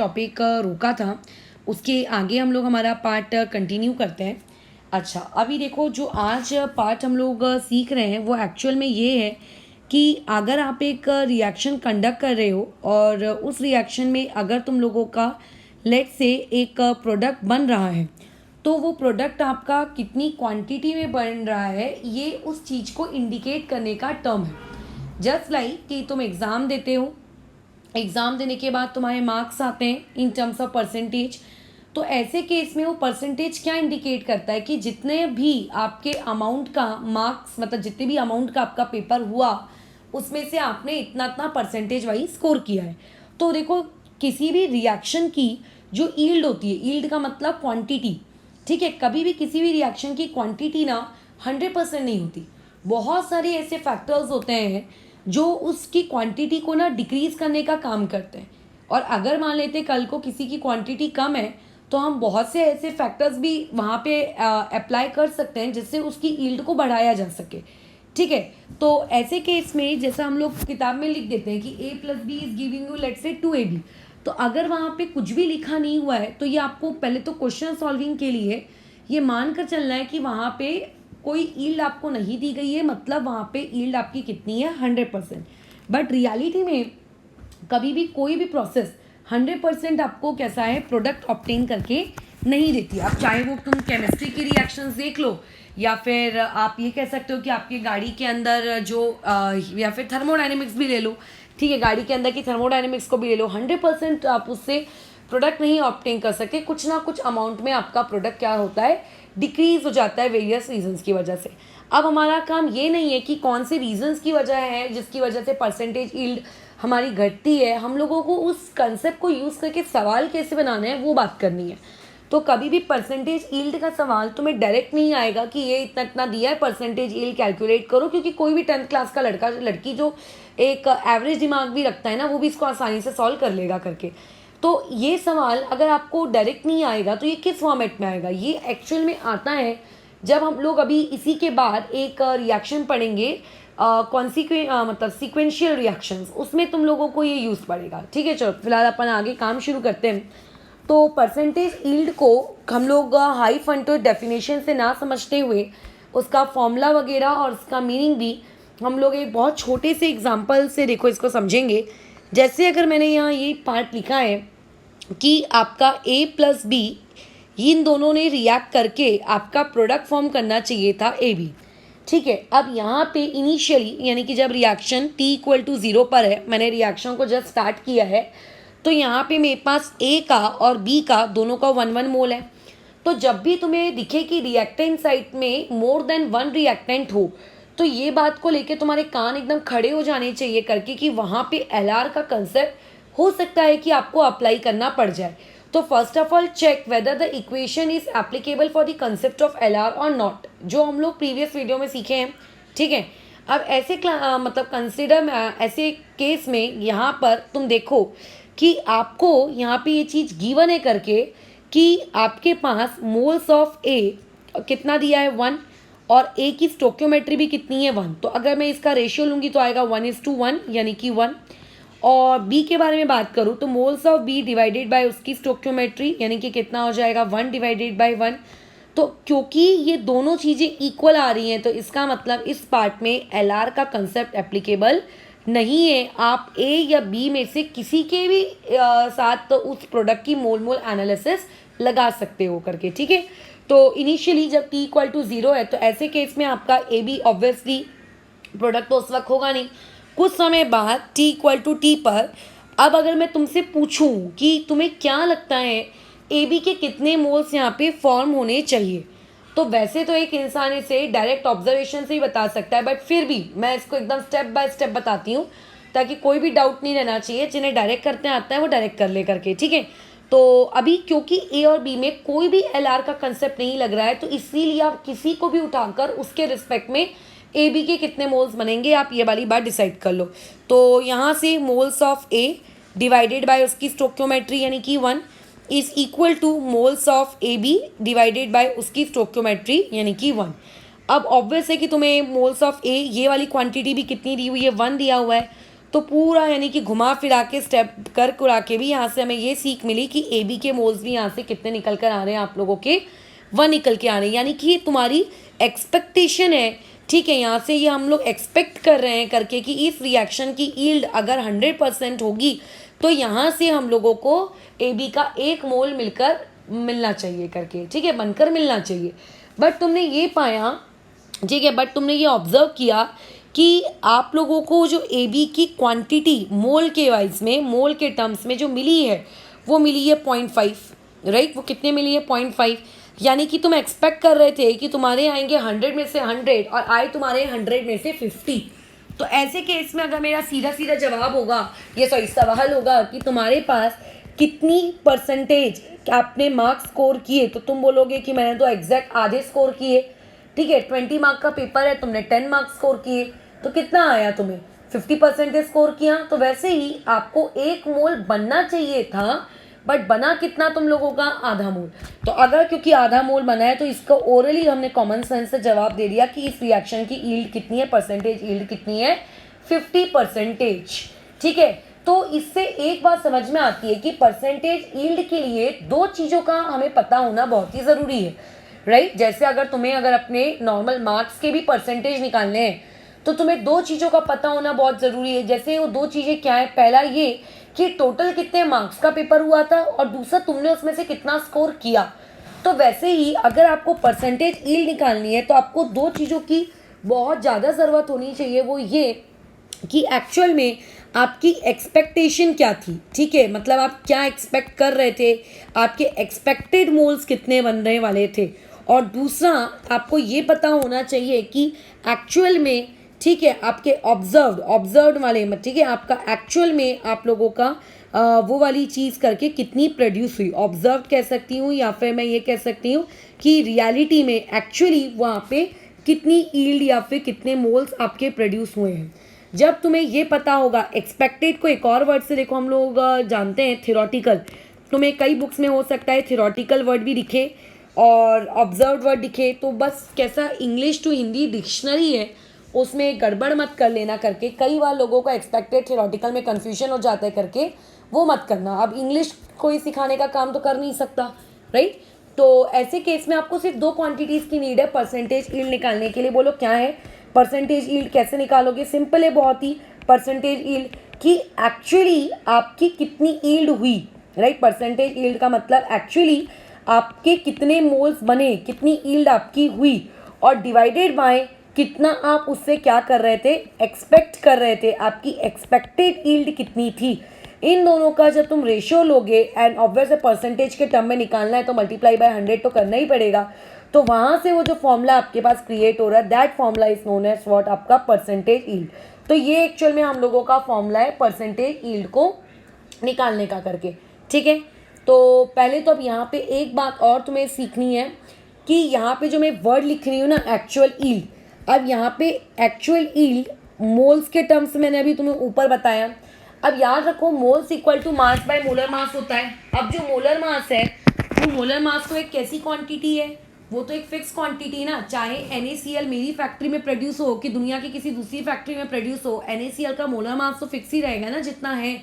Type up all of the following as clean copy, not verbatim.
Topic रोका था उसके आगे हम लोग हमारा पार्ट कंटिन्यू करते हैं। अच्छा, अभी देखो जो आज पार्ट हम लोग सीख रहे हैं वो एक्चुअल में ये है कि अगर आप एक रिएक्शन कंडक्ट कर रहे हो और उस रिएक्शन में अगर तुम लोगों का लेट से एक प्रोडक्ट बन रहा है तो वो प्रोडक्ट आपका कितनी क्वांटिटी में बन रहा है ये उस चीज़ को इंडिकेट करने का टर्म है। जस्ट लाइक कि तुम एग्ज़ाम देते हो, एग्ज़ाम देने के बाद तुम्हारे मार्क्स आते हैं इन टर्म्स ऑफ परसेंटेज। तो ऐसे केस में वो परसेंटेज क्या इंडिकेट करता है कि जितने भी आपके अमाउंट का मार्क्स, मतलब जितने भी अमाउंट का आपका पेपर हुआ उसमें से आपने इतना इतना परसेंटेज वाइज स्कोर किया है। तो देखो किसी भी रिएक्शन की जो ईल्ड होती है, ईल्ड का मतलब क्वांटिटी, ठीक है, कभी भी किसी भी रिएक्शन की क्वांटिटी ना 100% नहीं होती। बहुत सारे ऐसे फैक्टर्स होते हैं जो उसकी क्वांटिटी को ना डिक्रीज करने का काम करते हैं। और अगर मान लेते कल को किसी की क्वांटिटी कम है तो हम बहुत से ऐसे फैक्टर्स भी वहाँ पे अप्लाई कर सकते हैं जिससे उसकी ईल्ड को बढ़ाया जा सके। ठीक है, तो ऐसे केस में जैसा हम लोग किताब में लिख देते हैं कि a plus b is giving you let's say 2ab, तो अगर वहाँ पे कुछ भी लिखा नहीं हुआ है तो ये आपको पहले तो क्वेश्चन सॉल्विंग के लिए ये मान कर चलना है कि वहाँ पे कोई ईल्ड आपको नहीं दी गई है, मतलब वहाँ पे ईल्ड आपकी कितनी है 100%। बट रियलिटी में कभी भी कोई भी प्रोसेस 100% आपको कैसा है प्रोडक्ट ऑब्टेन करके नहीं देती। अब चाहे वो तुम केमिस्ट्री की रिएक्शंस देख लो या फिर आप ये कह सकते हो कि आपकी गाड़ी के अंदर जो या फिर थर्मोडाइनमिक्स भी ले लो, ठीक है, गाड़ी के अंदर की थर्मोडाइनमिक्स को भी ले लो, 100% आप उससे प्रोडक्ट नहीं ऑब्टेन कर सकते। कुछ ना कुछ अमाउंट में आपका प्रोडक्ट क्या होता है, डिक्रीज हो जाता है वेरियस रीजंस की वजह से। अब हमारा काम ये नहीं है कि कौन से रीजंस की वजह है जिसकी वजह से परसेंटेज ईल्ड हमारी घटती है, हम लोगों को उस कंसेप्ट को यूज़ करके सवाल कैसे बनाना है वो बात करनी है। तो कभी भी परसेंटेज ईल्ड का सवाल तुम्हें डायरेक्ट नहीं आएगा कि ये इतना इतना दिया है परसेंटेज ईल्ड कैलकुलेट करो, क्योंकि कोई भी 10th क्लास का लड़का लड़की जो एक एवरेज दिमाग भी रखता है ना वो भी इसको आसानी से सॉल्व कर लेगा करके। तो ये सवाल अगर आपको डायरेक्ट नहीं आएगा तो ये किस फॉर्मेट में आएगा, ये एक्चुअल में आता है जब हम लोग अभी इसी के बाद एक रिएक्शन पढ़ेंगे मतलब सीक्वेंशियल रिएक्शंस, उसमें तुम लोगों को ये यूज़ पड़ेगा। ठीक है, चलो फिलहाल अपन आगे काम शुरू करते हैं। तो परसेंटेज ईल्ड को हम लोग हाई फंटो डेफिनेशन से ना समझते हुए उसका फॉर्मूला वगैरह और उसका मीनिंग भी हम लोग एक बहुत छोटे से एग्जांपल से देखो इसको समझेंगे। जैसे अगर मैंने यहाँ ये पार्ट लिखा है कि आपका a प्लस बी, इन दोनों ने रिएक्ट करके आपका प्रोडक्ट फॉर्म करना चाहिए था AB। ठीक है, अब यहाँ पे इनिशियली यानी कि जब रिएक्शन t=0 पर है, मैंने रिएक्शन को जब स्टार्ट किया है तो यहाँ पे मेरे पास A का और B का दोनों का 1 मोल है। तो जब भी तुम्हें दिखे कि रिएक्टेंट साइड में मोर देन 1 रिएक्टेंट हो तो ये बात को लेके तुम्हारे कान एकदम खड़े हो जाने चाहिए करके कि वहाँ पे LR का कंसेप्ट हो सकता है कि आपको अप्लाई करना पड़ जाए। तो first of all check whether the equation is applicable for the concept of LR और नॉट, जो हम लोग प्रीवियस वीडियो में सीखे हैं। ठीक है, अब ऐसे मतलब कंसिडर ऐसे केस में यहाँ पर तुम देखो कि आपको यहाँ पे ये चीज़ गिवन है करके कि आपके पास मोल्स ऑफ A कितना दिया है 1 और A की स्टोक्योमेट्री भी कितनी है 1। तो अगर मैं इसका रेशियो लूँगी तो आएगा 1:1 यानी कि 1। और B के बारे में बात करूँ तो moles of B divided by उसकी स्टोक्योमेट्री यानी कि कितना हो जाएगा 1/1। तो क्योंकि ये दोनों चीज़ें इक्वल आ रही हैं तो इसका मतलब इस पार्ट में LR का कंसेप्ट एप्लीकेबल नहीं है। आप A या B में से किसी के भी साथ तो उस प्रोडक्ट की मोल मोल एनालिसिस लगा सकते हो करके। ठीक है, तो इनिशियली जब t=0 है तो ऐसे केस में आपका AB ऑब्वियसली प्रोडक्ट तो उस वक्त होगा नहीं, कुछ समय बाद t=t पर अब अगर मैं तुमसे पूछूं कि तुम्हें क्या लगता है AB के कितने मोल्स यहाँ पे फॉर्म होने चाहिए, तो वैसे तो एक इंसान इसे डायरेक्ट ऑब्जर्वेशन से ही बता सकता है, बट फिर भी मैं इसको एकदम स्टेप बाय स्टेप बताती हूँ ताकि कोई भी डाउट नहीं रहना चाहिए। जिन्हें डायरेक्ट करते आता है वो डायरेक्ट कर ले करके। ठीक है, तो अभी क्योंकि A और B में कोई भी LR का कंसेप्ट नहीं लग रहा है तो इसीलिए आप किसी को भी उठाकर उसके रिस्पेक्ट में AB के कितने मोल्स बनेंगे आप ये वाली बात डिसाइड कर लो। तो यहाँ से moles of A divided by उसकी स्टोक्योमेट्री यानी कि 1 is equal two moles of AB divided by उसकी स्टोक्योमेट्री यानी कि 1। अब ऑब्वियस है कि तुम्हें मोल्स ऑफ A ये वाली क्वांटिटी भी कितनी दी हुई है 1 दिया हुआ है, तो पूरा यानी कि घुमा फिरा के स्टेप कर कुरा के भी यहाँ से हमें ये सीख मिली कि ए बी के मोल्स भी यहाँ से कितने निकल कर आ रहे हैं आप लोगों के, 1 निकल के आ रहे हैं। यानी कि ये तुम्हारी एक्सपेक्टेशन है, ठीक है। यहाँ से ये हम लोग एक्सपेक्ट कर रहे हैं करके कि इस रिएक्शन की यील्ड अगर 100% होगी तो यहाँ से हम लोगों को ए बी का 1 मोल मिलना चाहिए करके, ठीक है, बनकर मिलना चाहिए। बट तुमने ये पाया, ठीक है, बट तुमने ये ऑब्जर्व किया कि आप लोगों को जो ए बी की क्वांटिटी मोल के वाइज में, मोल के टर्म्स में जो मिली है वो मिली है 0.5, राइट। वो कितने मिली है? 0.5। यानी कि तुम एक्सपेक्ट कर रहे थे कि तुम्हारे आएंगे 100 में से 100 और आए तुम्हारे 100 में से 50। तो ऐसे केस में अगर मेरा सीधा सीधा जवाब होगा, ये सवाल होगा कि तुम्हारे पास कितनी परसेंटेज आपने मार्क्स स्कोर किए, तो तुम बोलोगे कि मैंने तो एग्जैक्ट आधे स्कोर किए, ठीक है। 20 मार्क का पेपर है, तुमने 10 मार्क्स स्कोर किए, तो कितना आया तुम्हें? 50% स्कोर किया। तो वैसे ही आपको 1 मोल बनना चाहिए था, बट बना कितना तुम लोगों का? आधा मोल। तो अगर क्योंकि आधा मोल बना है तो इसका ओरली हमने कॉमन सेंस से जवाब दे दिया कि इस रिएक्शन की यील्ड कितनी है, परसेंटेज यील्ड कितनी है? 50%, ठीक है। तो इससे एक बात समझ में आती है कि परसेंटेज यील्ड के लिए 2 चीज़ों का हमें पता होना बहुत ही ज़रूरी है, राइट। जैसे अगर अपने नॉर्मल मार्क्स के भी परसेंटेज निकालने हैं तो तुम्हें 2 चीज़ों का पता होना बहुत ज़रूरी है। जैसे वो 2 चीज़ें क्या है? पहला ये कि टोटल कितने मार्क्स का पेपर हुआ था, और दूसरा तुमने उसमें से कितना स्कोर किया। तो वैसे ही अगर आपको परसेंटेज यील्ड निकालनी है तो आपको 2 चीज़ों की बहुत ज़्यादा ज़रूरत होनी चाहिए। वो ये कि एक्चुअल में आपकी एक्सपेक्टेशन क्या थी, ठीक है, मतलब आप क्या एक्सपेक्ट कर रहे थे, आपके एक्सपेक्टेड मोल्स कितने बनने वाले थे। और दूसरा आपको ये पता होना चाहिए कि एक्चुअल में, ठीक है, आपके ऑब्जर्व्ड वाले, ठीक है, आपका एक्चुअल में आप लोगों का वो वाली चीज़ करके कितनी प्रोड्यूस हुई, ऑब्जर्व कह सकती हूँ, या फिर मैं ये कह सकती हूँ कि रियलिटी में एक्चुअली वहाँ पे कितनी यील्ड या फिर कितने मोल्स आपके प्रोड्यूस हुए हैं। जब तुम्हें ये पता होगा, एक्सपेक्टेड को एक और वर्ड से देखो हम लोग जानते हैं, थ्योरेटिकल। तुम्हें कई बुक्स में हो सकता है थ्योरेटिकल वर्ड भी दिखे और ऑब्जर्व वर्ड दिखे, तो बस कैसा इंग्लिश टू हिंदी डिक्शनरी है, उसमें गड़बड़ मत कर लेना करके। कई बार लोगों का एक्सपेक्टेड थ्योरेटिकल में कन्फ्यूजन हो जाता है करके, वो मत करना। अब इंग्लिश कोई सिखाने का काम तो कर नहीं सकता, राइट। तो ऐसे केस में आपको सिर्फ 2 क्वांटिटीज़ की नीड है परसेंटेज यील्ड निकालने के लिए। बोलो क्या है परसेंटेज यील्ड? कैसे निकालोगे? सिंपल है बहुत ही। परसेंटेज यील्ड कि एक्चुअली आपकी कितनी यील्ड हुई, राइट। परसेंटेज यील्ड का मतलब एक्चुअली आपके कितने मोल्स बने, कितनी यील्ड आपकी हुई, और डिवाइडेड बाय कितना आप उससे क्या कर रहे थे, एक्सपेक्ट कर रहे थे, आपकी एक्सपेक्टेड यील्ड कितनी थी। इन दोनों का जब तुम रेशियो लोगे, एंड ऑब्वियस परसेंटेज के टर्म में निकालना है तो मल्टीप्लाई बाय 100 तो करना ही पड़ेगा। तो वहाँ से वो जो फॉर्मूला आपके पास क्रिएट हो रहा है, that formula is known as what? आपका परसेंटेज यील्ड। तो ये एक्चुअल में हम लोगों का फॉर्मूला है परसेंटेज यील्ड को निकालने का करके, ठीक है। तो पहले तो अब यहाँ पे एक बात और तुम्हें सीखनी है कि यहाँ पे जो मैं वर्ड लिख रही हूँ ना, एक्चुअल यील्ड, अब यहाँ पे एक्चुअल यील्ड मोल्स के टर्म्स मैंने अभी तुम्हें ऊपर बताया। अब याद रखो moles equal to mass by molar mass होता है। अब जो मोलर मास है, वो मोलर मास तो एक कैसी क्वांटिटी है? वो तो एक फिक्स क्वांटिटी ना। चाहे NaCl मेरी फैक्ट्री में प्रोड्यूस हो कि दुनिया की किसी दूसरी फैक्ट्री में प्रोड्यूस हो, NaCl का मोलर मास तो फिक्स ही रहेगा ना, जितना है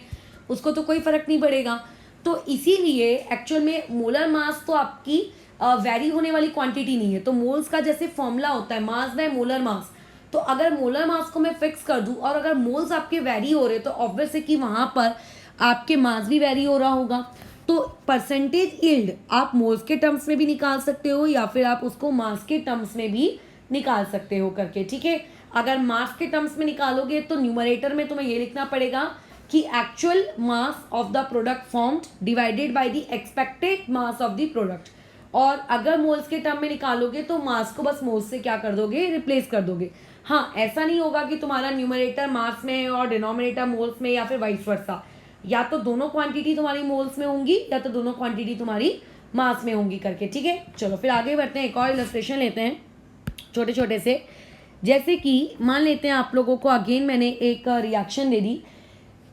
उसको तो कोई फर्क नहीं पड़ेगा। तो इसीलिए एक्चुअल में मोलर मास तो आपकी वैरी होने वाली क्वांटिटी नहीं है। तो मोल्स का जैसे फॉर्मूला होता है मास बाय मोलर मास, तो अगर मोलर मास को मैं फिक्स कर दूं और अगर मोल्स आपके वैरी हो रहे तो ऑब्वियस है कि वहाँ पर आपके मास भी वैरी हो रहा होगा। तो परसेंटेज यील्ड आप मोल्स के टर्म्स में भी निकाल सकते हो या फिर आप उसको मास के टर्म्स में भी निकाल सकते हो करके, ठीक है। अगर मास के टर्म्स में निकालोगे तो न्यूमरेटर में तुम्हें ये लिखना पड़ेगा कि actual mass of the product formed divided by the expected mass of the product. और अगर मोल्स के टर्म में निकालोगे तो मास को बस मोल्स से क्या कर दोगे, रिप्लेस कर दोगे। हाँ, ऐसा नहीं होगा कि तुम्हारा न्यूमरेटर मास में है और डिनोमिनेटर मोल्स में, या फिर वाइस वर्सा। या तो दोनों क्वांटिटी तुम्हारी मोल्स में होंगी या तो दोनों क्वांटिटी तुम्हारी मास में होंगी करके, ठीक है। चलो फिर आगे बढ़ते हैं, एक और इलस्ट्रेशन लेते हैं छोटे छोटे से। जैसे कि मान लेते हैं आप लोगों को अगेन मैंने एक reaction they the,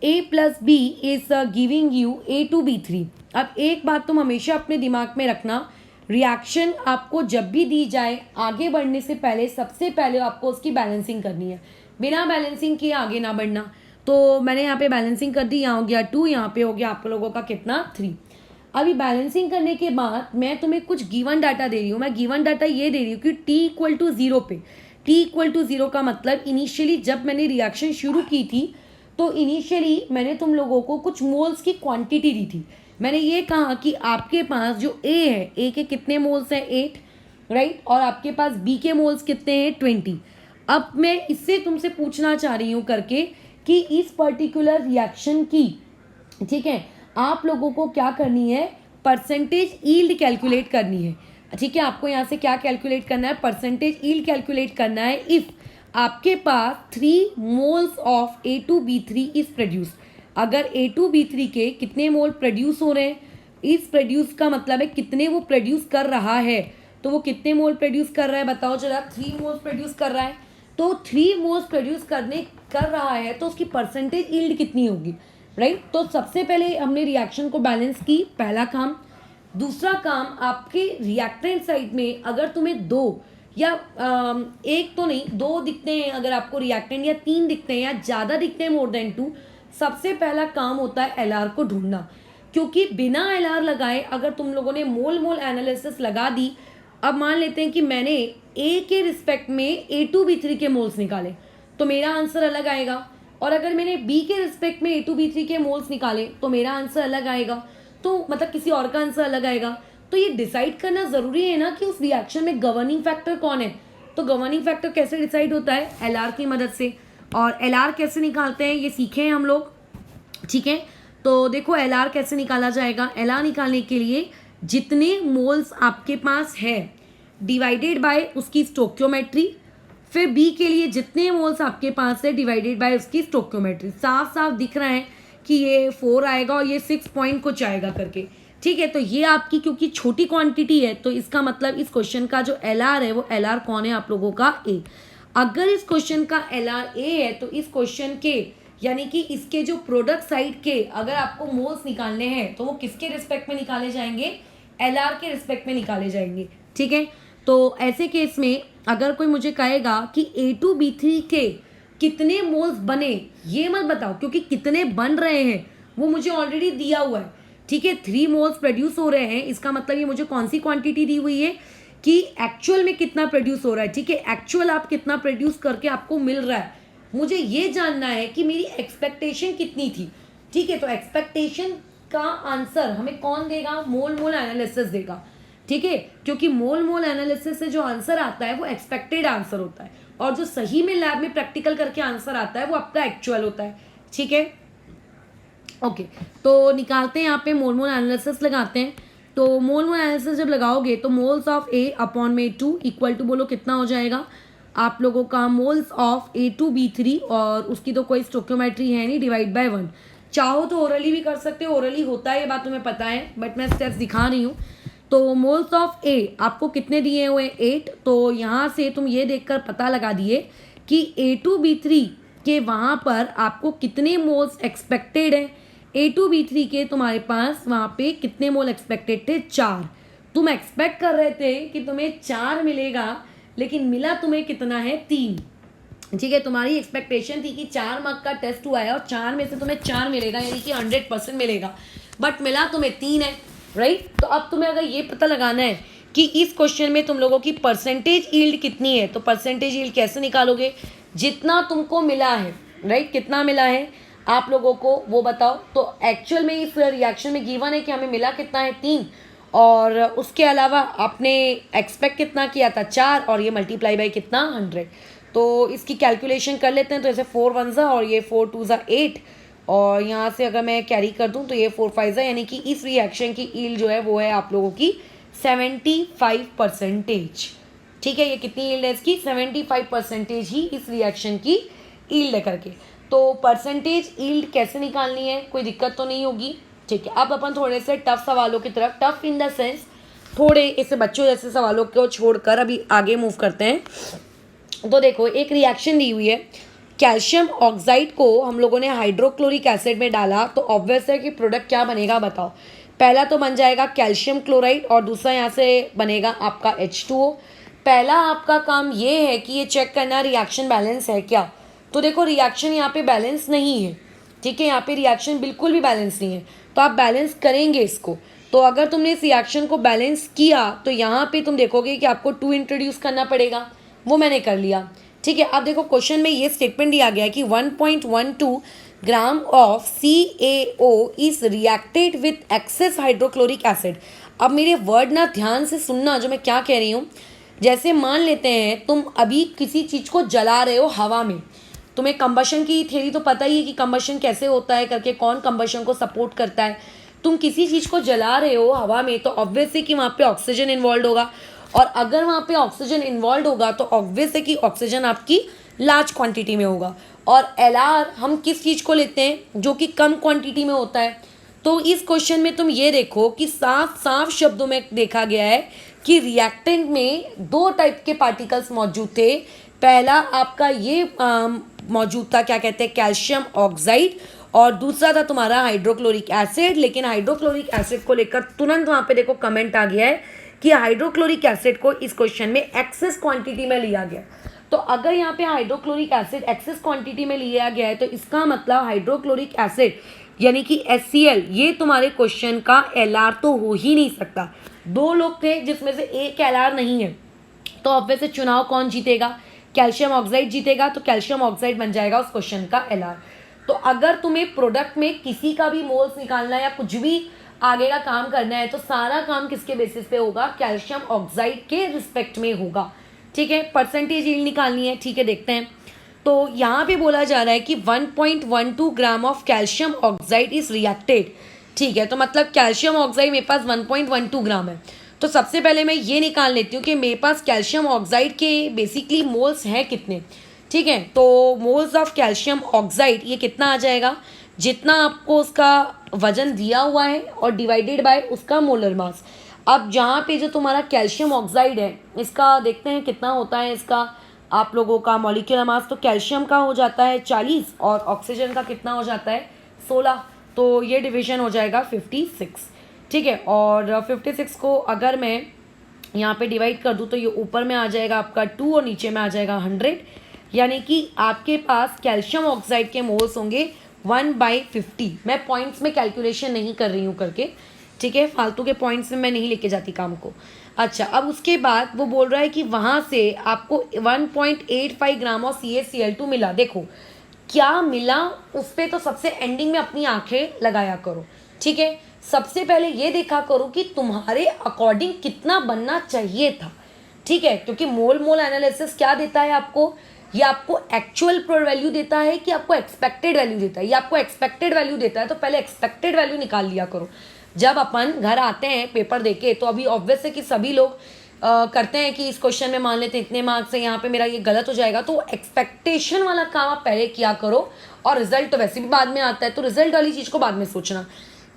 A + B is giving you A2B3। अब एक बात तुम हमेशा अपने दिमाग में रखना, रिएक्शन आपको जब भी दी जाए आगे बढ़ने से पहले सबसे पहले आपको उसकी बैलेंसिंग करनी है। बिना बैलेंसिंग किए आगे ना बढ़ना। तो मैंने यहाँ पे बैलेंसिंग कर दी, यहाँ हो गया 2, यहाँ पे हो गया आप लोगों का कितना 3। अभी बैलेंसिंग करने के बाद मैं तुम्हें कुछ गिवन डाटा दे रही हूँ। मैं गिवन डाटा ये दे रही हूँ कि t=0 पे, t=0 का मतलब इनिशियली जब मैंने रिएक्शन शुरू की थी तो इनिशियली मैंने तुम लोगों को कुछ मोल्स की क्वांटिटी दी थी। मैंने ये कहा कि आपके पास जो A है, A के कितने मोल्स हैं 8, राइट, और आपके पास B के मोल्स कितने हैं 20। अब मैं इससे तुमसे पूछना चाह रही हूँ करके कि इस पर्टिकुलर रिएक्शन की, ठीक है, आप लोगों को क्या करनी है, परसेंटेज यील्ड कैलकुलेट करनी है। ठीक है, आपको यहाँ से क्या कैलकुलेट करना है, परसेंटेज यील्ड कैलकुलेट करना है इफ़ आपके पास 3 moles of A2B3 is produce. अगर A2B3 के कितने मोल प्रोड्यूस हो रहे हैं, इस प्रोड्यूस का मतलब है कितने वो प्रोड्यूस कर रहा है। तो वो कितने मोल प्रोड्यूस कर रहा है बताओ जरा, 3 मोल्स प्रोड्यूस कर रहा है। तो 3 मोल्स प्रोड्यूस कर रहा है तो उसकी परसेंटेज यील्ड कितनी होगी, राइट। तो सबसे पहले हमने रिएक्शन को बैलेंस की, पहला काम। दूसरा काम, आपके रिएक्टेंट साइड में अगर तुम्हें 2 या एक तो नहीं 2 दिखते हैं, अगर आपको रिएक्टेंट, या 3 दिखते हैं या ज़्यादा दिखते हैं मोर देन 2, सबसे पहला काम होता है LR को ढूंढना। क्योंकि बिना LR लगाए अगर तुम लोगों ने मोल मोल एनालिसिस लगा दी, अब मान लेते हैं कि मैंने A के रिस्पेक्ट में A2B3 के मोल्स निकाले तो मेरा आंसर अलग आएगा, और अगर मैंने B के रिस्पेक्ट में A2B3 के मोल्स निकाले तो मेरा आंसर अलग आएगा, तो मतलब किसी और का आंसर अलग आएगा। तो ये डिसाइड करना ज़रूरी है ना कि उस रिएक्शन में गवर्निंग फैक्टर कौन है। तो गवर्निंग फैक्टर कैसे डिसाइड होता है, LR की मदद से। और LR कैसे निकालते हैं ये सीखे हैं हम लोग, ठीक है। तो देखो LR कैसे निकाला जाएगा। LR निकालने के लिए जितने मोल्स आपके पास है डिवाइडेड बाय उसकी स्टोक्योमेट्री, फिर B के लिए जितने मोल्स आपके पास है डिवाइडेड बाय उसकी स्टोक्योमेट्री। साफ साफ दिख रहा है कि ये 4 आएगा और ये 6 पॉइंट कुछ आएगा करके, ठीक है। तो ये आपकी क्योंकि छोटी क्वांटिटी है तो इसका मतलब इस क्वेश्चन का जो LR है वो LR कौन है आप लोगों का A। अगर इस क्वेश्चन का LR A है तो इस क्वेश्चन के यानी कि इसके जो प्रोडक्ट साइड के अगर आपको मोल्स निकालने हैं तो वो किसके रिस्पेक्ट में निकाले जाएंगे, LR के रिस्पेक्ट में निकाले जाएंगे, ठीक है। तो ऐसे केस में अगर कोई मुझे कहेगा कि A2B3 के कितने मोल्स बने, ये मत बताओ क्योंकि कितने बन रहे हैं वो मुझे ऑलरेडी दिया हुआ है, ठीक है। 3 मोल्स प्रोड्यूस हो रहे हैं, इसका मतलब ये मुझे कौन सी क्वांटिटी दी हुई है कि एक्चुअल में कितना प्रोड्यूस हो रहा है, ठीक है। एक्चुअल आप कितना प्रोड्यूस करके आपको मिल रहा है, मुझे ये जानना है कि मेरी एक्सपेक्टेशन कितनी थी, ठीक है। तो एक्सपेक्टेशन का आंसर हमें कौन देगा, मोल मोल एनालिसिस देगा, ठीक है। क्योंकि मोल मोल एनालिसिस से जो आंसर आता है वो एक्सपेक्टेड आंसर होता है, और जो सही में लैब में प्रैक्टिकल करके आंसर आता है वो आपका एक्चुअल होता है, ठीक है। ओके, तो निकालते हैं यहाँ पे मोल मोल एनालिसिस लगाते हैं। तो मोल मोल एनालिसिस जब लगाओगे तो मोल्स ऑफ A अपॉन में 2 इक्वल टू बोलो कितना हो जाएगा आप लोगों का, मोल्स ऑफ A2B3 और उसकी तो कोई स्टोक्योमेट्री है नहीं, डिवाइड बाय 1। चाहो तो ओरली भी कर सकते हो, ओरली होता है ये बात तुम्हें पता है, बट मैं स्टेप्स दिखा रही हूँ। तो मोल्स ऑफ A आपको कितने दिए हुए 8, तो यहाँ से तुम ये देखकर पता लगा दिए कि A2B3 के वहाँ पर आपको कितने मोल्स एक्सपेक्टेड हैं। A2B3 के तुम्हारे पास वहाँ पे कितने मोल एक्सपेक्टेड थे, 4। तुम एक्सपेक्ट कर रहे थे कि तुम्हें 4 मिलेगा, लेकिन मिला तुम्हें कितना है, 3, ठीक है। तुम्हारी एक्सपेक्टेशन थी कि 4 मार्क का टेस्ट हुआ है और 4 में से तुम्हें 4 मिलेगा यानी कि 100% मिलेगा, बट मिला तुम्हें 3 है, राइट। तो अब तुम्हें अगर ये पता लगाना है कि इस क्वेश्चन में तुम लोगों की परसेंटेज यील्ड कितनी है, तो परसेंटेज यील्ड कैसे निकालोगे, जितना तुमको मिला है, राइट, कितना मिला है आप लोगों को वो बताओ। तो एक्चुअल में इस रिएक्शन में गिवन है कि हमें मिला कितना है, 3, और उसके अलावा आपने एक्सपेक्ट कितना किया था, 4, और ये मल्टीप्लाई बाई कितना, 100। तो इसकी कैलकुलेशन कर लेते हैं। तो ऐसे 4 1 और ये 4 2 8, और यहाँ से अगर मैं कैरी कर दूँ तो ये 4 5 यानी कि इस रिएक्शन की यील्ड जो है वो है आप लोगों की 75%, ठीक है। ये कितनी यील्ड है इसकी, 75% ही इस रिएक्शन की यील्ड है करके। तो परसेंटेज यील्ड कैसे निकालनी है, कोई दिक्कत तो नहीं होगी, ठीक है। अब अपन थोड़े से टफ सवालों की तरफ, टफ इन द सेंस थोड़े ऐसे बच्चों जैसे सवालों को छोड़कर अभी आगे मूव करते हैं। तो देखो एक रिएक्शन दी हुई है, कैल्शियम ऑक्साइड को हम लोगों ने हाइड्रोक्लोरिक एसिड में डाला, तो ऑब्वियस है कि प्रोडक्ट क्या बनेगा बताओ। पहला तो बन जाएगा कैल्शियम क्लोराइड और दूसरा यहाँ से बनेगा आपका H2O। पहला आपका काम ये है कि ये चेक करना रिएक्शन बैलेंस है क्या, तो देखो रिएक्शन यहाँ पे बैलेंस नहीं है, ठीक है, यहाँ पे रिएक्शन बिल्कुल भी बैलेंस नहीं है, तो आप बैलेंस करेंगे इसको। तो अगर तुमने इस रिएक्शन को बैलेंस किया तो यहाँ पे तुम देखोगे कि आपको 2 इंट्रोड्यूस करना पड़ेगा, वो मैंने कर लिया, ठीक है। अब देखो क्वेश्चन में ये स्टेटमेंट दिया गया है कि 1.12 gram of CaO is reacted with access hydrochloric acid. अब मेरे वर्ड ना ध्यान से सुनना जो मैं क्या कह रही हूँ। जैसे मान लेते हैं तुम अभी किसी चीज़ को जला रहे हो हवा में, तुम्हें कंबशन की थ्योरी तो पता ही है कि कंबशन कैसे होता है करके, कौन कंबशन को सपोर्ट करता है। तुम किसी चीज़ को जला रहे हो हवा में तो ऑब्वियस है कि वहाँ पे ऑक्सीजन इन्वॉल्व होगा, और अगर वहाँ पे ऑक्सीजन इन्वॉल्व होगा तो ऑब्वियस है कि ऑक्सीजन आपकी लार्ज क्वांटिटी में होगा। और LR हम किस चीज़ को लेते हैं, जो कि कम क्वांटिटी में होता है। तो इस क्वेश्चन में तुम ये देखो कि साफ साफ शब्दों में देखा गया है कि रिएक्टेंट में 2 टाइप के पार्टिकल्स मौजूद थे। पहला आपका ये मौजूद था, क्या कहते हैं, कैल्शियम ऑक्साइड, और दूसरा था तुम्हारा हाइड्रोक्लोरिक एसिड। लेकिन हाइड्रोक्लोरिक एसिड को लेकर तुरंत वहाँ पे देखो कमेंट आ गया है कि हाइड्रोक्लोरिक एसिड को इस क्वेश्चन में एक्सेस क्वांटिटी में लिया गया। तो अगर यहाँ पे हाइड्रोक्लोरिक एसिड एक्सेस क्वांटिटी में लिया गया है तो इसका मतलब हाइड्रोक्लोरिक एसिड यानी कि HCl ये तुम्हारे क्वेश्चन का LR तो हो ही नहीं सकता। 2 लोग थे जिसमें से एक LR नहीं है, तो ऑब्वियसली चुनाव कौन जीतेगा, कैल्शियम ऑक्साइड जीतेगा, तो कैल्शियम ऑक्साइड बन जाएगा उस क्वेश्चन का LR। तो अगर तुम्हें प्रोडक्ट में किसी का भी मोल्स निकालना है या कुछ भी आगे का काम करना है तो सारा काम किसके बेसिस पे होगा, कैल्शियम ऑक्साइड के रिस्पेक्ट में होगा, ठीक है। परसेंटेज यील्ड निकालनी है, ठीक है, देखते हैं। तो यहाँ पे बोला जा रहा है कि 1.12 gram of calcium oxide is reacted, ठीक है। तो मतलब कैल्शियम ऑक्साइड मेरे पास 1.12 ग्राम है। तो सबसे पहले मैं ये निकाल लेती हूँ कि मेरे पास कैल्शियम ऑक्साइड के बेसिकली मोल्स हैं कितने, ठीक है। तो मोल्स ऑफ कैल्शियम ऑक्साइड ये कितना आ जाएगा, जितना आपको उसका वजन दिया हुआ है और डिवाइडेड बाय उसका मोलर मास। अब जहाँ पे जो तुम्हारा कैल्शियम ऑक्साइड है इसका देखते हैं कितना होता है इसका आप लोगों का मॉलिक्यूलर मास। तो कैल्शियम का हो जाता है 40 और ऑक्सीजन का कितना हो जाता है 16, तो ये डिवीजन हो जाएगा 56, ठीक है। और 56 को अगर मैं यहाँ पे डिवाइड कर दूँ तो ये ऊपर में आ जाएगा आपका 2 और नीचे में आ जाएगा 100, यानी कि आपके पास कैल्शियम ऑक्साइड के मोल्स होंगे 1/50। मैं पॉइंट्स में कैलकुलेशन नहीं कर रही हूँ करके, ठीक है, फालतू के पॉइंट्स में मैं नहीं लेके जाती काम को। अच्छा, अब उसके बाद वो बोल रहा है कि वहाँ से आपको 1.85 ग्राम ऑफ CaCl2 मिला। देखो क्या मिला उस पर तो सबसे एंडिंग में अपनी आंखें लगाया करो, ठीक है। सबसे पहले ये देखा करो कि तुम्हारे अकॉर्डिंग कितना बनना चाहिए था, ठीक है, क्योंकि मोल एनालिसिस क्या देता है आपको, ये आपको एक्चुअल वैल्यू देता है कि आपको एक्सपेक्टेड वैल्यू देता है। ये आपको एक्सपेक्टेड वैल्यू देता है तो पहले एक्सपेक्टेड वैल्यू निकाल लिया करो। जब अपन घर आते हैं पेपर देके तो अभी ऑब्वियस है कि सभी लोग करते हैं कि इस क्वेश्चन में मान लेते हैं इतने मार्क्स है, यहाँ पे मेरा ये गलत हो जाएगा, तो एक्सपेक्टेशन वाला काम आप पहले किया करो और रिजल्ट तो वैसे भी बाद में आता है, तो रिजल्ट वाली चीज़ को बाद में सोचना,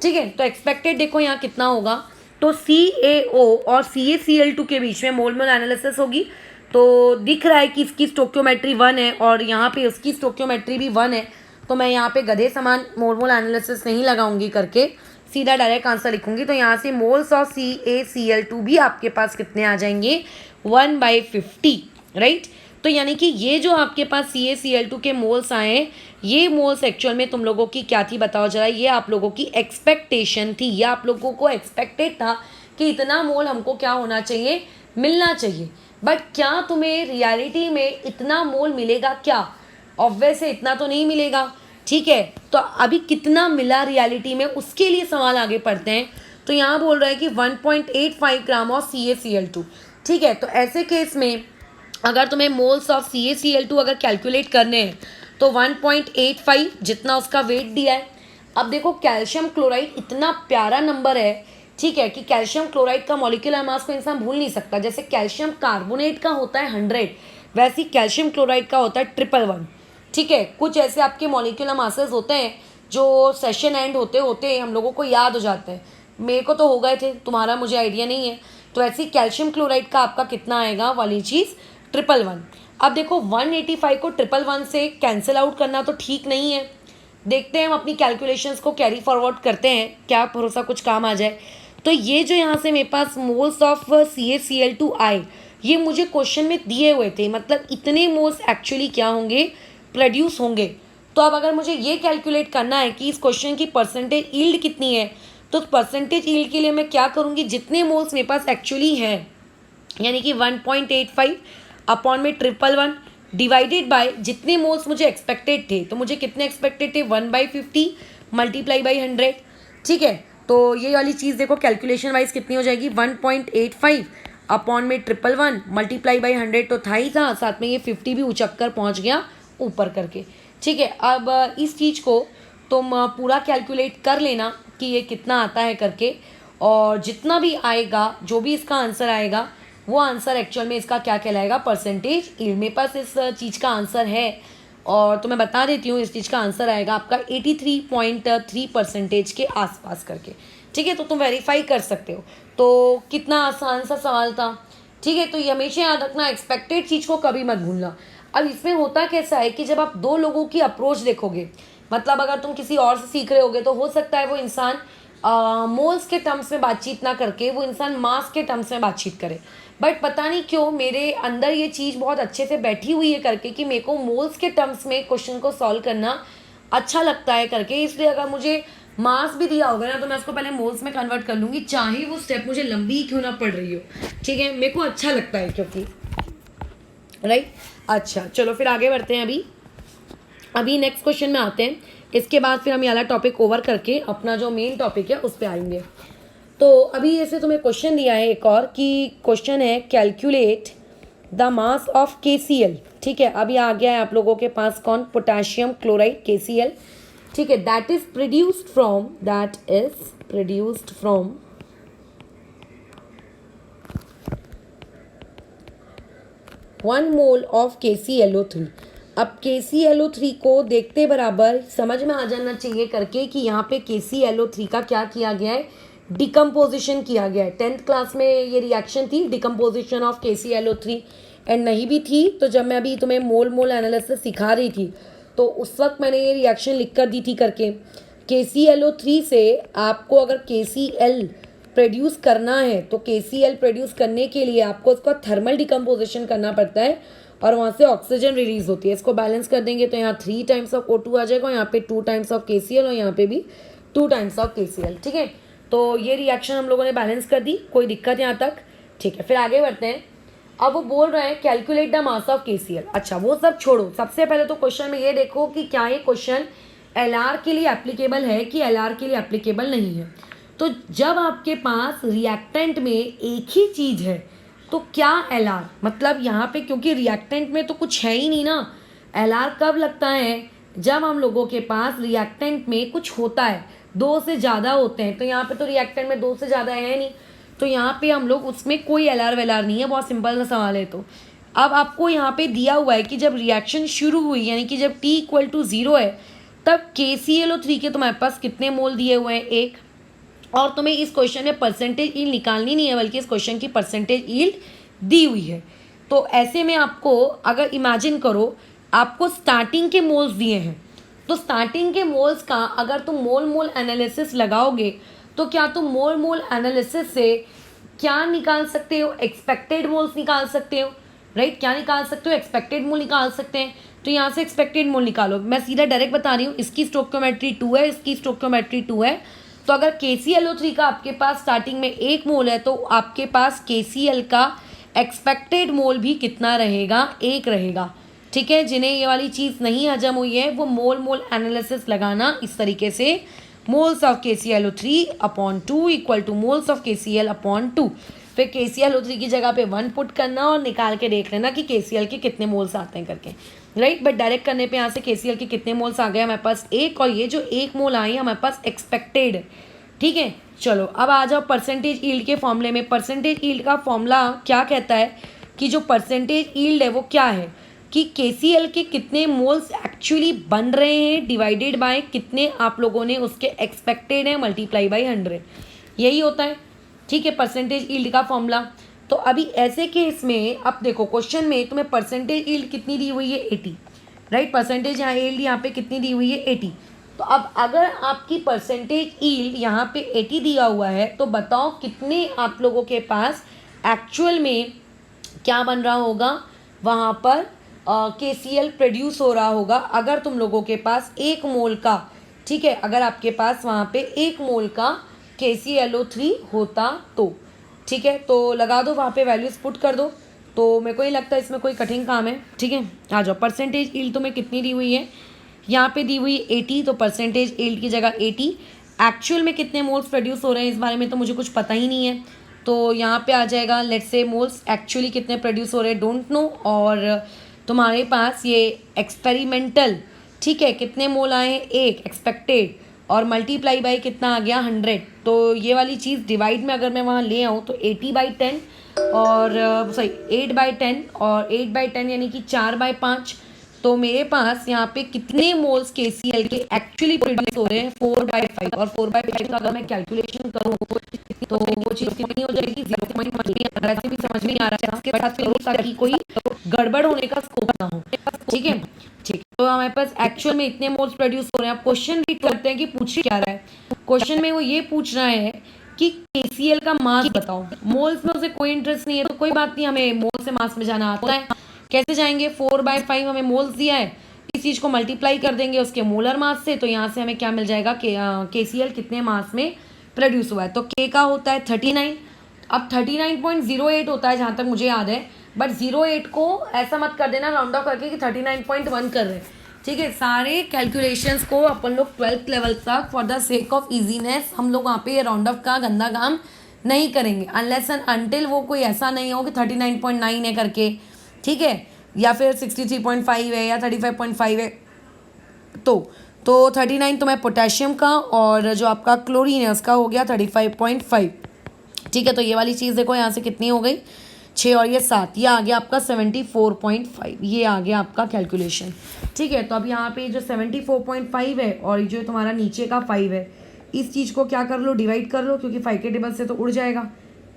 ठीक है। तो एक्सपेक्टेड देखो यहाँ कितना होगा, तो CaO और CaCl2 के बीच में मोल एनालिसिस होगी। तो दिख रहा है कि इसकी स्टोक्योमेट्री 1 है और यहाँ पे उसकी स्टोक्योमेट्री भी 1 है, तो मैं यहाँ पे गधे समान मोल एनालिसिस नहीं लगाऊंगी करके सीधा डायरेक्ट आंसर लिखूंगी। तो यहाँ से मोल्स ऑफ CaCl2 भी आपके पास कितने आ जाएंगे 1/50, राइट। तो यानी कि ये जो आपके पास CaCl2 के मोल्स आए, ये मोल्स एक्चुअल में तुम लोगों की क्या थी बताओ जरा, ये आप लोगों की एक्सपेक्टेशन थी, ये आप लोगों को एक्सपेक्टेड था कि इतना मोल हमको क्या होना चाहिए, मिलना चाहिए। बट क्या तुम्हें रियलिटी में इतना मोल मिलेगा क्या, ऑब्वियस है इतना तो नहीं मिलेगा, ठीक है। तो अभी कितना मिला रियलिटी में उसके लिए सवाल आगे पढ़ते हैं। तो यहाँ बोल रहा है कि 1.85 ग्राम ऑफ CaCl2, ठीक है। तो ऐसे केस में अगर तुम्हें मोल्स ऑफ CaCl2 अगर कैलकुलेट करने हैं तो 1.85 जितना उसका वेट दिया है। अब देखो कैल्शियम क्लोराइड इतना प्यारा नंबर है, ठीक है, कि कैल्शियम क्लोराइड का मॉलिक्यूलर मास को इंसान भूल नहीं सकता। जैसे कैल्शियम कार्बोनेट का होता है 100, वैसे ही कैल्शियम क्लोराइड का होता है 111, ठीक है। कुछ ऐसे आपके मॉलिक्यूलर मासेस होते हैं जो सेशन एंड होते होते हम लोगों को याद हो जाते हैं, मेरे को तो हो गए थे, तुम्हारा मुझे आइडिया नहीं है। तो ऐसे ही कैल्शियम क्लोराइड का आपका कितना आएगा वाली चीज़ 111। अब देखो 185 को 111 से कैंसिल आउट करना तो ठीक नहीं है, देखते हैं हम अपनी कैलकुलेशंस को कैरी फॉरवर्ड करते हैं, क्या भरोसा कुछ काम आ जाए। तो ये जो यहाँ से मेरे पास मोल्स ऑफ CaCl2 आए, ये मुझे क्वेश्चन में दिए हुए थे, मतलब इतने मोल्स एक्चुअली क्या होंगे प्रोड्यूस होंगे। तो अब अगर मुझे ये कैलकुलेट करना है कि इस क्वेश्चन की परसेंटेज यील्ड कितनी है, तो परसेंटेज यील्ड के लिए मैं क्या करूँगी, जितने मोल्स मेरे पास एक्चुअली हैं, यानी कि 1.85 अपॉन में 111 डिवाइडेड बाय जितने मोल्स मुझे एक्सपेक्टेड थे। तो मुझे कितने एक्सपेक्टेड थे, 1/50 मल्टीप्लाई बाई 100। ठीक है, तो ये वाली चीज़ देखो कैलकुलेशन वाइज कितनी हो जाएगी, 1.85 अपॉन में 111 मल्टीप्लाई बाई 100 तो था ही था, साथ में ये 50 भी उचक कर पहुँच गया ऊपर करके। ठीक है, अब इस चीज़ को तुम पूरा कैलकुलेट कर लेना कि ये कितना आता है करके, और जितना भी आएगा, जो भी इसका आंसर आएगा, वो आंसर एक्चुअल में इसका क्या कहलाएगा, परसेंटेज यील्ड। मेरे पास इस चीज़ का आंसर है, और तो मैं बता देती हूँ, इस चीज़ का आंसर आएगा आपका 83.3% के आसपास करके। ठीक है, तो तुम वेरीफाई कर सकते हो। तो कितना आसान सा सवाल था। ठीक है, तो ये हमेशा याद रखना, एक्सपेक्टेड चीज़ को कभी मत भूलना। अब इसमें होता कैसा है कि जब आप दो लोगों की अप्रोच देखोगे, मतलब अगर तुम किसी और से सीख रहे होगे तो हो सकता है वो इंसान मोल्स के टर्म्स में बातचीत ना करके वो इंसान मास के टर्म्स में बातचीत करे। बट पता नहीं क्यों मेरे अंदर ये चीज़ बहुत अच्छे से बैठी हुई है करके कि मेरे को मोल्स के टर्म्स में क्वेश्चन को सॉल्व करना अच्छा लगता है करके। इसलिए अगर मुझे मास भी दिया होगा ना, तो मैं उसको पहले मोल्स में कन्वर्ट कर लूँगी, चाहे वो स्टेप मुझे लंबी क्यों ना पड़ रही हो। ठीक है, मेरे को अच्छा लगता है क्योंकि राइट। अच्छा चलो फिर आगे बढ़ते हैं। अभी नेक्स्ट क्वेश्चन में आते हैं। इसके बाद फिर हम ये वाला टॉपिक ओवर करके अपना जो मेन टॉपिक है उस पर आएंगे। तो अभी ऐसे तुम्हें क्वेश्चन दिया है एक और, कि क्वेश्चन है calculate the mass of KCl। ठीक है, अभी आ गया है आप लोगों के पास कौन, पोटेशियम क्लोराइड KCl। ठीक है, that is produced from 1 mole of KClO3। अब KClO3 को देखते बराबर समझ में आ जाना चाहिए करके कि यहाँ पे KClO3 का क्या किया गया है, डिकम्पोजिशन किया गया है। 10th क्लास में ये रिएक्शन थी, डिकम्पोजिशन ऑफ KClO3, एंड नहीं भी थी तो जब मैं अभी तुम्हें मोल एनालिसिस सिखा रही थी तो उस वक्त मैंने ये रिएक्शन लिख कर दी थी करके। KClO3 से आपको अगर KCl प्रोड्यूस करना है तो KCl प्रोड्यूस करने के लिए आपको उसका थर्मल डिकम्पोजिशन करना पड़ता है, और वहाँ से ऑक्सीजन रिलीज होती है। इसको बैलेंस कर देंगे तो यहाँ 3 टाइम्स ऑफ O2 आ जाएगा, यहाँ पे 2 टाइम्स ऑफ KCl, और यहाँ पे भी 2 टाइम्स ऑफ KCl। ठीक है, तो ये रिएक्शन हम लोगों ने बैलेंस कर दी, कोई दिक्कत यहाँ तक। ठीक है, फिर आगे बढ़ते हैं। अब वो बोल रहे हैं calculate the mass of KCl। अच्छा वो सब छोड़ो, सबसे पहले तो क्वेश्चन में ये देखो कि क्या ये क्वेश्चन LR के लिए एप्लीकेबल है कि LR के लिए एप्लीकेबल नहीं है। तो जब आपके पास रिएक्टेंट में एक ही चीज़ है तो क्या LR, मतलब यहाँ पे क्योंकि रिएक्टेंट में तो कुछ है ही नहीं ना। LR कब लगता है, जब हम लोगों के पास रिएक्टेंट में कुछ होता है, 2 से ज़्यादा होते हैं। तो यहाँ पे तो रिएक्टेंट में 2 से ज़्यादा है नहीं, तो यहाँ पे हम लोग उसमें कोई LR वेलार नहीं है। बहुत सिंपल सा सवाल है। तो अब आपको यहाँ पे दिया हुआ है कि जब रिएक्शन शुरू हुई, यानी कि जब T = 0 है, तब KClO3 के तुम्हारे पास कितने मोल दिए हुए हैं, 1। और तुम्हें इस क्वेश्चन में परसेंटेज यील्ड निकालनी नहीं है, बल्कि इस क्वेश्चन की परसेंटेज यील्ड दी हुई है। तो ऐसे में आपको अगर इमेजिन करो, आपको स्टार्टिंग के मोल्स दिए हैं, तो स्टार्टिंग के मोल्स का अगर तुम मोल एनालिसिस लगाओगे तो क्या तुम मोल एनालिसिस से क्या निकाल सकते हो, एक्सपेक्टेड मोल्स निकाल सकते हो। राइट, क्या निकाल सकते हो, एक्सपेक्टेड मोल निकाल सकते हैं। तो यहाँ से एक्सपेक्टेड मोल निकालो। मैं सीधा डायरेक्ट बता रही हूँ, इसकी स्टोइकियोमेट्री 2 है, इसकी स्टोइकियोमेट्री 2 है। तो अगर KClO3 का आपके पास स्टार्टिंग में 1 मोल है, तो आपके पास KCl का एक्सपेक्टेड मोल भी कितना रहेगा, 1 रहेगा। ठीक है, जिन्हें ये वाली चीज़ नहीं हजम हुई है वो मोल एनालिसिस लगाना इस तरीके से, moles of KClO3 upon 2 equal two moles of KCl upon 2। फिर KClO3 की जगह पे 1 पुट करना और निकाल के देख लेना कि KCl के कितने मोल्स आते हैं करके। राइट, बट डायरेक्ट करने पे यहाँ से KCl के कितने मोल्स आ गए हमारे पास 1, और ये जो 1 मोल आई है हमारे पास एक्सपेक्टेड। ठीक है, चलो अब आ जाओ परसेंटेज यील्ड के फॉर्मूले में। परसेंटेज यील्ड का फॉर्मूला क्या कहता है कि जो परसेंटेज यील्ड है वो क्या है, कि KCl के कितने मोल्स एक्चुअली बन रहे हैं डिवाइडेड बाय कितने आप लोगों ने उसके एक्सपेक्टेड है मल्टीप्लाई बाय 100, यही होता है। ठीक है, परसेंटेज यील्ड का फॉर्मूला। तो अभी ऐसे केस में अब देखो क्वेश्चन में तुम्हें परसेंटेज यील्ड कितनी दी हुई है, 80। राइट, परसेंटेज यहाँ यील्ड यहाँ पे कितनी दी हुई है, 80। तो अब अगर आपकी परसेंटेज यील्ड यहाँ पे 80 दिया हुआ है, तो बताओ कितने आप लोगों के पास एक्चुअल में क्या बन रहा होगा वहाँ पर KCl प्रोड्यूस हो रहा होगा अगर तुम लोगों के पास 1 मोल का, ठीक है, अगर आपके पास वहाँ पे 1 मोल का KClO3 होता तो, ठीक है। तो लगा दो वहाँ पे, वैल्यूज पुट कर दो। तो मेरे को ही लगता है इसमें कोई कठिन काम है, ठीक है। आ जाओ, परसेंटेज ईल्ड तुम्हें कितनी दी हुई है, यहाँ पे दी हुई 80, तो परसेंटेज ईल्ड की जगह 80। एक्चुअल में कितने मोल्स प्रोड्यूस हो रहे हैं इस बारे में तो मुझे कुछ पता ही नहीं है, तो यहाँ पे आ जाएगा लेट्स से मोल्स एक्चुअली कितने प्रोड्यूस हो रहे हैं डोंट नो, और तुम्हारे पास ये एक्सपेरिमेंटल, ठीक है, कितने मोल आए हैं 1 एक्सपेक्टेड, और मल्टीप्लाई बाई कितना आ गया 100। तो ये वाली चीज़ डिवाइड में अगर मैं वहाँ ले आऊँ तो 80/10 और सॉरी 8/10 और 8/10 यानी कि 4/5। तो मेरे पास यहाँ पे कितने मोल्स KCl के एक्चुअली प्रोड्यूस हो रहे हैं 4/5, और 4/5 का अगर मैं कैलकुलेशन करूँ तो वो चीज़ कितनी हो जाएगी 0.1। वैसे भी समझ में नहीं आ रहा है, इसके साथ करो ताकि कोई गड़बड़ होने का स्कोप ना हो, ठीक है। ठीक, तो हमारे पास एक्चुअल में इतने मोल्स प्रोड्यूस हो रहे हैं। आप क्वेश्चन रीड करते हैं कि पूछ क्या रहा है। क्वेश्चन में वो ये पूछ रहा है कि KCl का मास बताओ। मोल्स में उसे कोई इंटरेस्ट नहीं है तो कोई बात नहीं, हमें मोल से मास में जाना आता है। कैसे जाएंगे, 4/5 हमें मोल्स दिया है, इस चीज़ को मल्टीप्लाई कर देंगे उसके मोलर मास से, तो यहाँ से हमें क्या मिल जाएगा कि KCl कितने मास में प्रोड्यूस हुआ है। तो K का होता है 39, अब 39.08 होता है जहाँ तक मुझे याद है, बट 08 को ऐसा मत कर देना राउंड ऑफ करके कि 39.1 कर रहे हैं, ठीक है। सारे कैलकुलेशंस को अपन लोग 12th लेवल तक for the sake of easiness हम लोग वहाँ पे राउंड ऑफ का गंदा काम नहीं करेंगे, अनलेस एंड अनटिल वो कोई ऐसा नहीं हो कि 39.9 है करके, ठीक है, या फिर 63.5 है या 35.5 है। तो 39 तो मैं पोटेशियम का, और जो आपका क्लोरीन है उसका हो गया 35.5, ठीक है। तो ये वाली चीज़ देखो यहाँ से कितनी हो गई 6 और ये 7, ये आ गया आपका 74.5, ये आ गया आपका कैलकुलेशन, ठीक है। तो अब यहाँ पे जो 74.5 है और जो तुम्हारा नीचे का 5 है, इस चीज़ को क्या कर लो, डिवाइड कर लो, क्योंकि 5 के टेबल से तो उड़ जाएगा,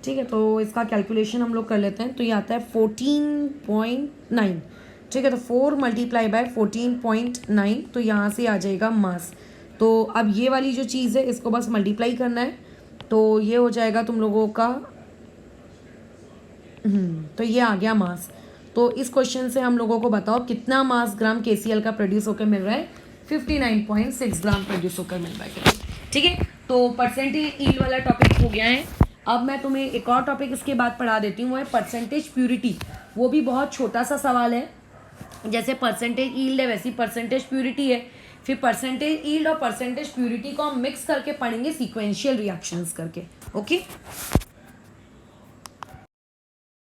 ठीक है। तो इसका कैलकुलेशन हम लोग कर लेते हैं। तो ये आता है 14.9, ठीक है। तो 4 × 14.9, तो यहाँ से आ जाएगा मास। तो अब ये वाली जो चीज़ है इसको बस मल्टीप्लाई करना है, तो ये हो जाएगा तुम लोगों का तो ये आ गया मास। तो इस क्वेश्चन से हम लोगों को बताओ कितना मास ग्राम KCl का प्रोड्यूस होकर मिल रहा है, 59.6 ग्राम प्रोड्यूस होकर मिल रहा है, ठीक है। तो परसेंटेज ईल्ड वाला टॉपिक हो गया है। अब मैं तुम्हें एक और टॉपिक इसके बाद पढ़ा देती हूँ, वो है परसेंटेज प्यूरिटी। वो भी बहुत छोटा सा सवाल है, जैसे परसेंटेज ईल्ड है वैसी परसेंटेज प्यूरिटी है। फिर परसेंटेज ईल्ड और परसेंटेज प्यूरिटी को हम मिक्स करके पढ़ेंगे सीक्वेंशियल रिएक्शंस करके, ओके।